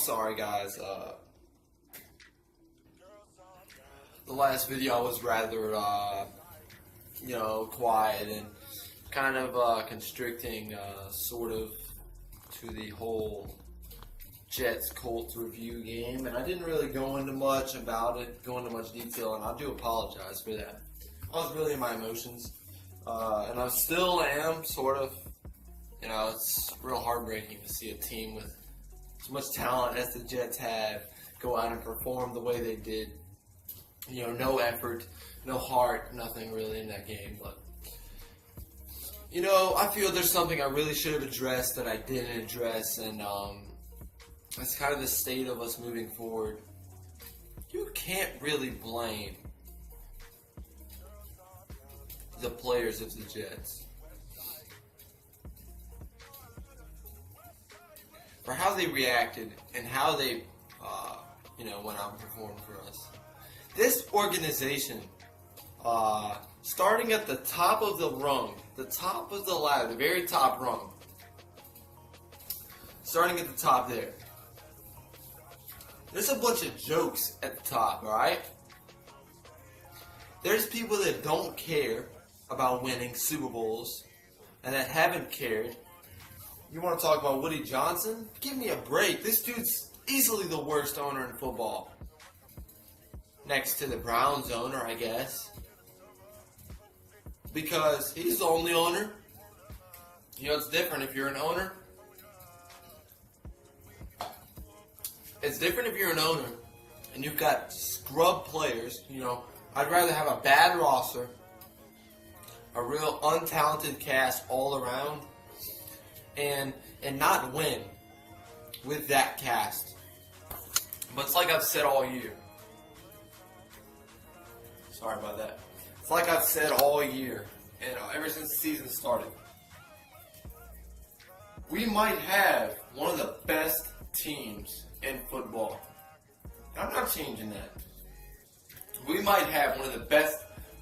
sorry guys. The last video was rather, quiet and kind of constricting, sort of, to the whole Jets-Colts review game, and I didn't really go into much about it, go into much detail, and I do apologize for that. I was really in my emotions, and I still am, sort of. It's real heartbreaking to see a team with as much talent as the Jets have go out and perform the way they did. No effort, no heart, nothing really in that game. But, I feel there's something I really should have addressed that I didn't address, and that's kind of the state of us moving forward. You can't really blame the players of the Jets for how they reacted and how they, went out and performed for us. This organization, starting at the top of the rung, the top of the ladder, the very top rung, starting at the top there, there's a bunch of jokes at the top, alright? There's people that don't care about winning Super Bowls and that haven't cared. You want to talk about Woody Johnson? Give me a break. This dude's easily the worst owner in football. Next to the Browns owner, I guess. Because he's the only owner. It's different if you're an owner. It's different if you're an owner and you've got scrub players. I'd rather have a bad roster, a real untalented cast all around, and not win with that cast. But it's like I've said all year. Sorry about that. It's like I've said all year, and ever since the season started. We might have one of the best teams in football. I'm not changing that. We might have one of the best,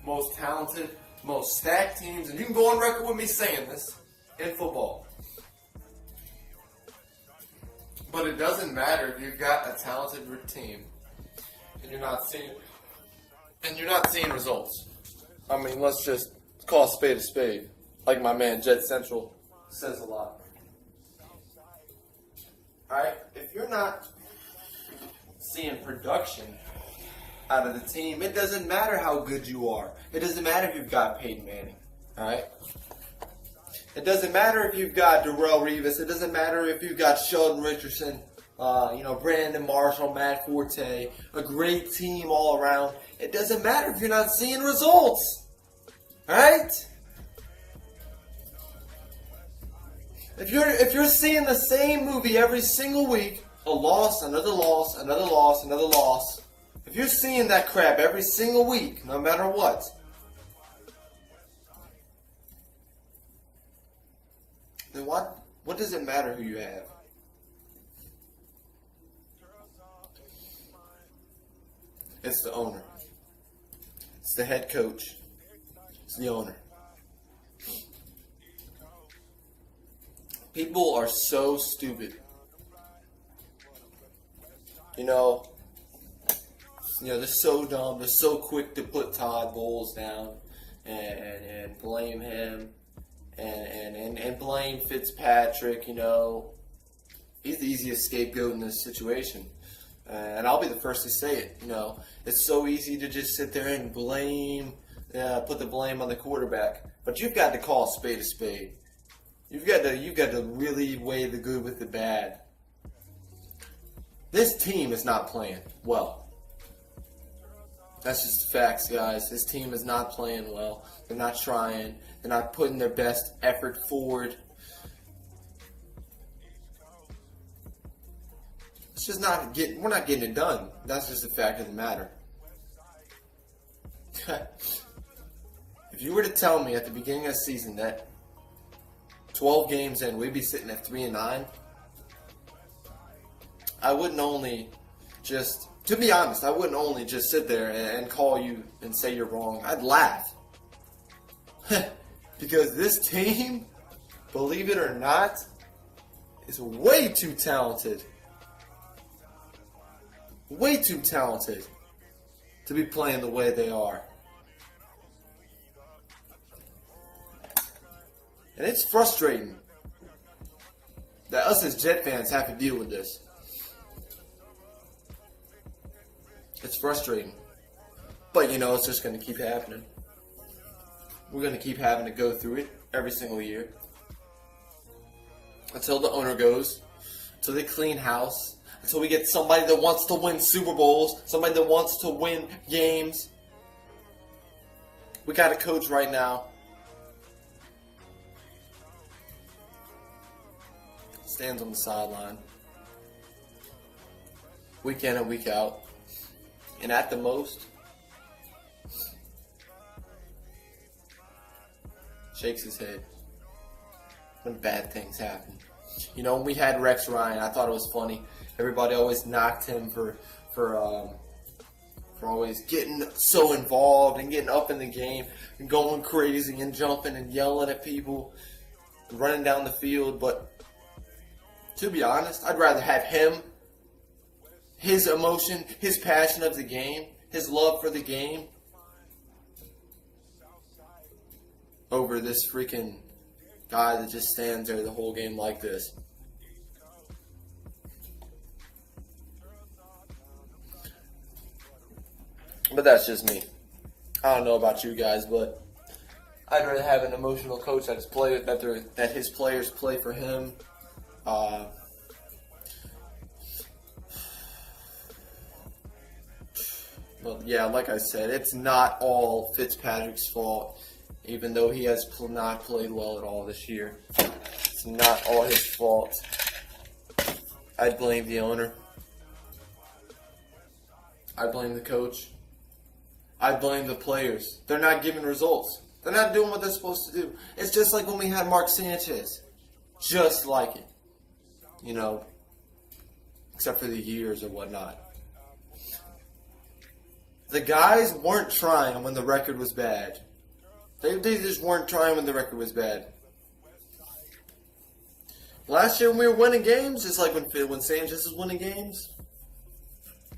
most talented, most stacked teams, and you can go on record with me saying this, in football. But it doesn't matter if you've got a talented team and you're not seeing results. I mean, let's just call a spade, like my man Jet Central says a lot. Alright? If you're not seeing production out of the team, it doesn't matter how good you are. It doesn't matter if you've got Peyton Manning. Alright? It doesn't matter if you've got Darrelle Revis. It doesn't matter if you've got Sheldon Richardson, Brandon Marshall, Matt Forte, a great team all around. It doesn't matter if you're not seeing results. Alright? If you're seeing the same movie every single week, a loss, another loss, another loss, another loss. If you're seeing that crap every single week, no matter what, then what does it matter who you have? It's the owner. It's the head coach. It's the owner. People are so stupid. They're so dumb. They're so quick to put Todd Bowles down and blame him and blame Fitzpatrick. He's the easiest scapegoat in this situation. And I'll be the first to say it. It's so easy to just sit there and put the blame on the quarterback. But you've got to call a spade a spade. You've got to really weigh the good with the bad. This team is not playing well. That's just facts, guys. This team is not playing well. They're not trying. They're not putting their best effort forward. It's just we're not getting it done. That's just the fact of the matter. If you were to tell me at the beginning of the season that 12 games in, we'd be sitting at 3-9, I wouldn't only just, to be honest, I wouldn't only just sit there and call you and say you're wrong. I'd laugh. Because this team, believe it or not, is way too talented way too talented to be playing the way they are. And it's frustrating that us as Jet fans have to deal with this. It's frustrating. But, it's just going to keep happening. We're going to keep having to go through it every single year. Until the owner goes. Until they clean house. Until we get somebody that wants to win Super Bowls. Somebody that wants to win games. We got a coach right now. Stands on the sideline. Week in and week out. And at the most, shakes his head when bad things happen. When we had Rex Ryan, I thought it was funny. Everybody always knocked him for always getting so involved and getting up in the game and going crazy and jumping and yelling at people and running down the field. But to be honest, I'd rather have him, his emotion, his passion of the game, his love for the game, over this freaking guy that just stands there the whole game like this. But that's just me. I don't know about you guys, but I'd rather have an emotional coach that his players play for him. But yeah, like I said, it's not all Fitzpatrick's fault, even though he has not played well at all this year. It's not all his fault. I'd blame the owner. I blame the coach. I blame the players. They're not giving results. They're not doing what they're supposed to do. It's just like when we had Mark Sanchez. Just like it. Except for the years or whatnot. The guys weren't trying when the record was bad. They just weren't trying when the record was bad. Last year when we were winning games, just like when Sanchez was winning games,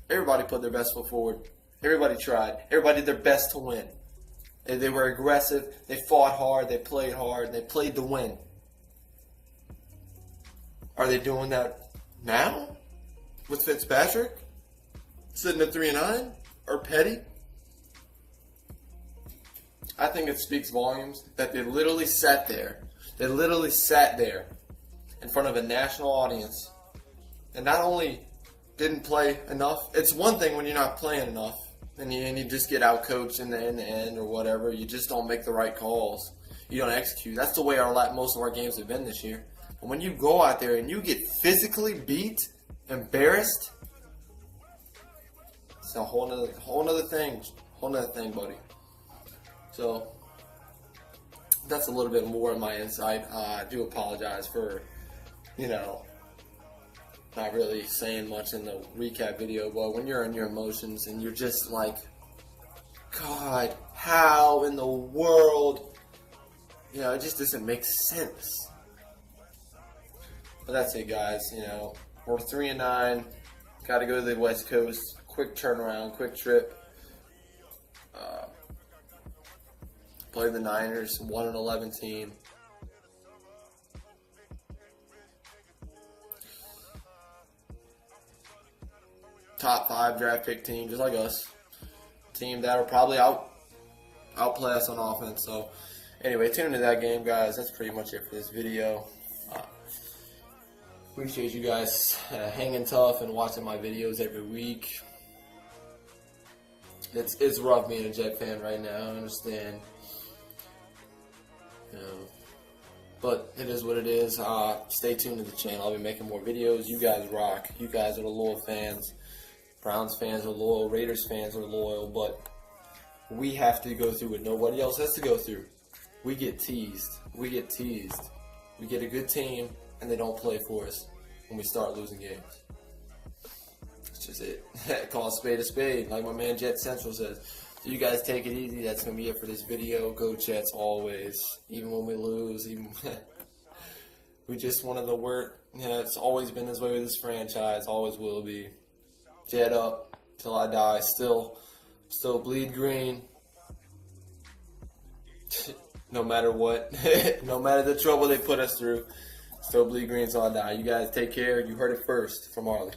everybody put their best foot forward. Everybody tried. Everybody did their best to win. They were aggressive. They fought hard. They played hard. They played to win. Are they doing that now with Fitzpatrick? Sitting at 3-9? Or Petty? I think it speaks volumes that they literally sat there. They literally sat there in front of a national audience and not only didn't play enough. It's one thing when you're not playing enough and you just get out-coached in the end or whatever. You just don't make the right calls. You don't execute. That's the way most of our games have been this year. But when you go out there and you get physically beat, embarrassed, it's a whole nother thing, buddy. So that's a little bit more of my insight. I do apologize for, not really saying much in the recap video. But when you're in your emotions and you're just like, God, how in the world? It just doesn't make sense. But that's it, guys. We're 3-9. Got to go to the West Coast. Quick turnaround, quick trip. Play the Niners, 1-11 team. Top 5 draft pick team, just like us. Team that'll probably outplay us on offense. So, anyway, tune into that game, guys. That's pretty much it for this video. Appreciate you guys hanging tough and watching my videos every week. It's rough being a Jet fan right now, I understand. But it is what it is. Stay tuned to the channel. I'll be making more videos. You guys rock. You guys are the loyal fans. Browns fans are loyal. Raiders fans are loyal. But we have to go through what nobody else has to go through. We get teased. We get a good team, and they don't play for us when we start losing games. That's just it. Call a spade, like my man Jet Central says. So you guys take it easy. That's going to be it for this video. Go Jets always. Even when we lose. We just one of the worst. It's always been this way with this franchise. Always will be. Jet up till I die. Still bleed green. No matter what, no matter the trouble they put us through, still bleed green till I die. You guys take care. You heard it first from Arlie.